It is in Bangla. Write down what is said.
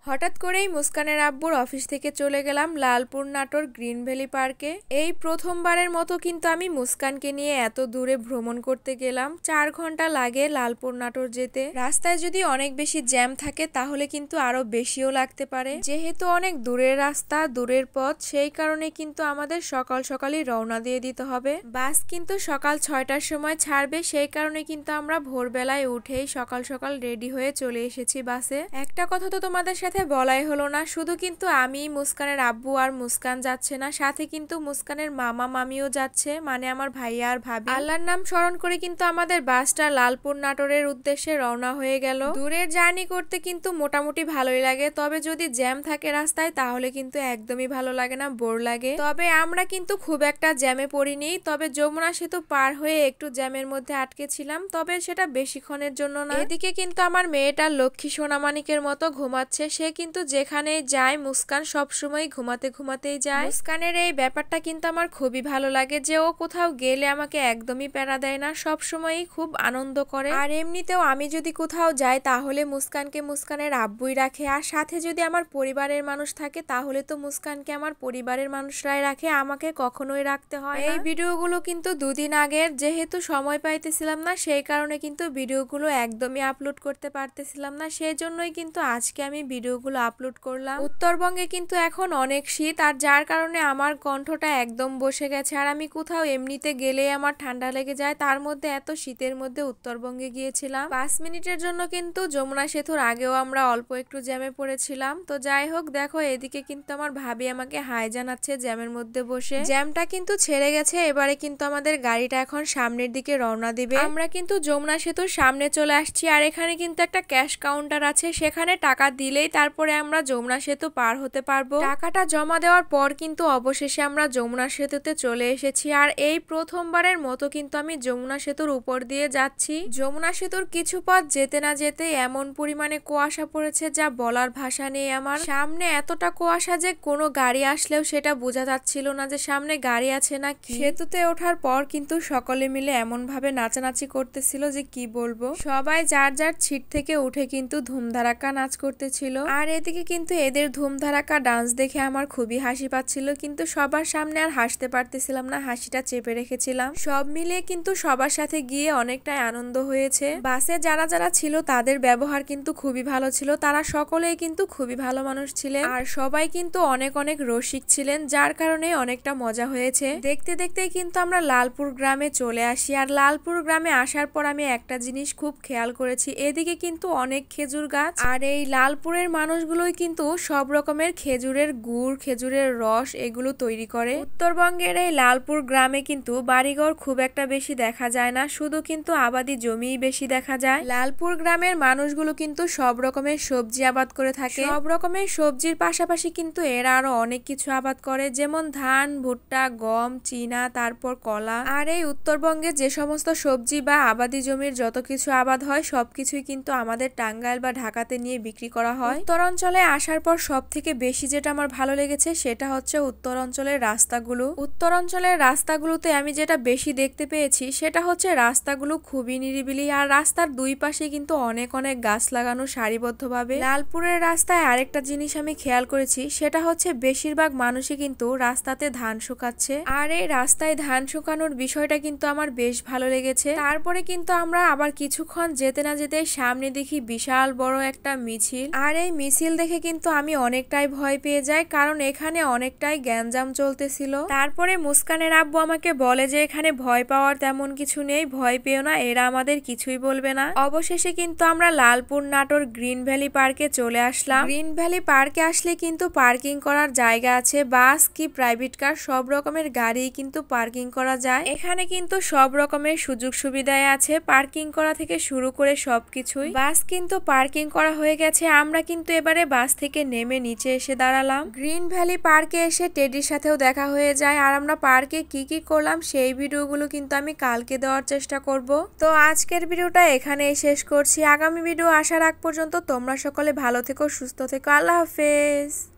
হঠাৎ করেই মুস্কানের আব্বুর অফিস থেকে চলে গেলাম লালপুর নাটোর গ্রিন ভ্যালি পার্কে। এই প্রথমবারের মতো কিন্তু আমি মুস্কানকে নিয়ে এত দূরে ভ্রমণ করতে গেলাম। 4 ঘন্টা লাগে লালপুর নাটোর যেতে। রাস্তায় যদি অনেক বেশি জ্যাম থাকে তাহলে কিন্তু আরো বেশিও লাগতে পারে। যেহেতু অনেক দূরের রাস্তা, দূরের পথ, সেই কারণে কিন্তু আমাদের সকাল সকালই রওনা দিয়ে দিতে হবে। বাস কিন্তু সকাল 6টার সময় ছাড়বে, সেই কারণে কিন্তু আমরা ভোরবেলায় উঠেই সকাল সকাল রেডি হয়ে চলে এসেছি বাসে। একটা কথা তো তোমাদের সাথে বলাই হলো না, শুধু কিন্তু আমি, মুস্কানের আব্বু আর মুস্কান যাচ্ছে না, সাথে কিন্তু মুস্কানের মামা মামিও যাচ্ছে, মানে আমার ভাইয়া আর ভাবি। আল্লাহর নাম স্মরণ করে কিন্তু আমাদের বাসটা লালপুর নাটোরের উদ্দেশ্যে রওনা হয়ে গেল। দূরের জার্নি করতে কিন্তু মোটামুটি ভালোই লাগে, তবে যদি জ্যাম থাকে রাস্তায় তাহলে কিন্তু একদমই ভালো লাগে না, বোর লাগে। তবে আমরা কিন্তু খুব একটা জ্যামে পড়িনি, তবে যমুনা সেতু পার হয়ে একটু জ্যামের মধ্যে আটকে ছিলাম, তবে সেটা বেশিক্ষণের জন্য না। এদিকে কিন্তু আমার মেয়েটা লক্ষ্মী সোনামানিকের মতো ঘুমাচ্ছে। সে কিন্তু যেখানেই যায় মুস্কান সবসময় ঘুমাতে ঘুমাতেই যায়। মুস্কানের এই ব্যাপারটা কিন্তু আমার খুবই ভালো লাগে যে ও কোথাও গেলে আমাকে একদমই প্যারা দেয় না, সবসময়ই খুব আনন্দ করে। আর এমনিতেও আমি যদি কোথাও যাই তাহলে মুস্কানকে মুস্কানের আব্বুই রাখে, আর সাথে যদি আমার পরিবারের মানুষ থাকে তাহলে তো মুস্কানকে আমার পরিবারের মানুষরাই রাখে, আমাকে কখনোই রাখতে হয় না। এই ভিডিওগুলো কিন্তু দুদিন আগের, যেহেতু সময় পাইতেছিলাম না সেই কারণে কিন্তু ভিডিওগুলো একদমই আপলোড করতে পারতেছিলাম না, সেই জন্যই কিন্তু আজকে আমি ভিডিওগুলো আপলোড করলাম। উত্তরবঙ্গে কিন্তু এখন অনেক শীত, আর যার কারণে আমার কণ্ঠটা একদম বসে গেছে। আর আমি কোথাও এমনিতে গেলেই আমার ঠান্ডা লেগে যায়, তার মধ্যে এত শীতের মধ্যে উত্তরবঙ্গে গিয়েছিলাম। 5 মিনিটের জন্য কিন্তু যমুনা সেতুর আগেও আমরা অল্প একটু জ্যামে পড়েছিলাম। তো যাই হোক, দেখো এদিকে কিন্তু আমার ভাবি আমাকে হাই জানাচ্ছে জ্যামের মধ্যে বসে। জ্যামটা কিন্তু ছেড়ে গেছে, এবারে কিন্তু আমাদের গাড়িটা এখন সামনের দিকে রওনা দিবে। আমরা কিন্তু যমুনা সেতুর সামনে চলে আসছি, আর এখানে কিন্তু একটা ক্যাশ কাউন্টার আছে, সেখানে টাকা দিলেই তারপরে আমরা যমুনা সেতু পার হতে পারবো। টাকাটা জমা দেওয়ার পর কিন্তু অবশেষে আমরা যমুনা সেতুতে চলে এসেছি। আর এই প্রথমবারের মতো কিন্তু আমি যমুনা সেতুর উপর দিয়ে যাচ্ছি। যমুনা সেতুর কিছু পথ যেতে না যেতে এমন পরিমাণে কুয়াশা পড়েছে যা বলার ভাষা নেই আমার। সামনে এতটা কুয়াশা যে কোনো গাড়ি আসলেও সেটা বোঝা যাচ্ছিল না যে সামনে গাড়ি আছে না কি। সেতুতে ওঠার পর কিন্তু সকলে মিলে এমন ভাবে নাচানাচি করতেছিল যে কি বলবো। সবাই যার যার সিট থেকে উঠে কিন্তু ধুমধারাক্কা নাচ করতেছিল। আর এদিকে কিন্তু এদের ধুমধারাক্কা ডান্স দেখে আমার খুবই হাসি পাচ্ছিল, কিন্তু সবার সামনে আর হাসতে পারতেছিলাম না, হাসিটা চেপে রেখেছিলাম। সব মিলিয়ে কিন্তু সবার সাথে গিয়ে অনেকটাই আনন্দ হয়েছে। বাসে যারা যারা ছিল তাদের ব্যবহার কিন্তু খুবই ভালো ছিল, তারা সকলেই কিন্তু খুবই ভালো মানুষ ছিলেন, আর সবাই কিন্তু অনেক অনেক রসিক ছিলেন, যার কারণে অনেকটা মজা হয়েছে। দেখতে দেখতেই কিন্তু আমরা লালপুর গ্রামে চলে আসি। আর লালপুর গ্রামে আসার পর আমি একটা জিনিস খুব খেয়াল করেছি, এদিকে কিন্তু অনেক খেজুর গাছ, আর এই লালপুরের মানুষগুলোই কিন্তু সব রকমের খেজুরের গুড়, খেজুরের রস এগুলো তৈরি করে। উত্তরবঙ্গের এই লালপুর গ্রামে কিন্তু বাড়িঘর খুব একটা বেশি দেখা যায় না, শুধু কিন্তু আবাদি জমিই বেশি দেখা যায়। লালপুর গ্রামের মানুষগুলো কিন্তু সব রকমের সবজি আবাদ করে থাকে। সব রকমের সবজির পাশাপাশি কিন্তু এরা আরো অনেক কিছু আবাদ করে, যেমন ধান, ভুট্টা, গম, চীনা, তারপর কলা। আর এই উত্তরবঙ্গে যে সমস্ত সবজি বা আবাদি জমির যত কিছু আবাদ হয় সবকিছুই কিন্তু আমাদের টাঙ্গাইল বা ঢাকাতে নিয়ে বিক্রি করা হয়। উত্তরাঞ্চলে আসার পর সব থেকে বেশি যেটা আমার ভালো লেগেছে সেটা হচ্ছে উত্তরাঞ্চলের রাস্তাগুলো। উত্তরাঞ্চলের রাস্তাগুলোতে আমি যেটা বেশি দেখতে পেয়েছি সেটা হচ্ছে রাস্তাগুলো খুবই নিরিবিলি, আর রাস্তার দুই পাশে কিন্তু অনেক অনেক গাছ লাগানো সারিবদ্ধভাবে। লালপুরের রাস্তায় আরেকটা জিনিস আমি খেয়াল করেছি, সেটা হচ্ছে বেশিরভাগ মানুষই কিন্তু রাস্তাতে ধান শুকাচ্ছে, আর এই রাস্তায় ধান শুকানোর বিষয়টা কিন্তু আমার বেশ ভালো লেগেছে। তারপরে কিন্তু আমরা আবার কিছুক্ষণ যেতে না যেতে সামনে দেখি বিশাল বড় একটা মিছিল, আর এই মিছিল দেখে কিন্তু আমি অনেকটাই ভয় পেয়ে যাই, কারণ এখানে অনেকটাই গ্যাঞ্জাম চলতেছিল। তারপরে মুস্কানের আব্বু আমাকে বলে যে এখানে ভয় পাওয়ার তেমন কিছু নেই, ভয় পেও না, এরা আমাদের কিছুই বলবে না। অবশেষে কিন্তু আমরা লালপুর নাটোর গ্রিন ভ্যালি পার্কে চলে আসলাম। গ্রিন ভ্যালি পার্কে আসলে কিন্তু পার্কিং করার জায়গা আছে, বাস কি প্রাইভেট কার সব রকমের গাড়ি কিন্তু পার্কিং করা যায়। এখানে কিন্তু সব রকমের সুযোগ সুবিধায় আছে, পার্কিং করা থেকে শুরু করে সবকিছুই। বাস কিন্তু পার্কিং করা হয়ে গেছে, আমরা কিন্তু এবারে বাস থেকে নেমে নিচে এসে দাঁড়ালাম। গ্রিন ভ্যালি পার্কে এসে টেডির সাথেও দেখা হয়ে যায়, আর আমরা পার্কে কি কি করলাম সেই ভিডিওগুলো কিন্তু আমি কালকে দেওয়ার চেষ্টা করব। তো আজকের ভিডিওটা এখানেই শেষ করছি, আগামী ভিডিও আসার আগ পর্যন্ত তোমরা সকলে ভালো থেকো, সুস্থ থেকো, আল্লাহ হাফেজ।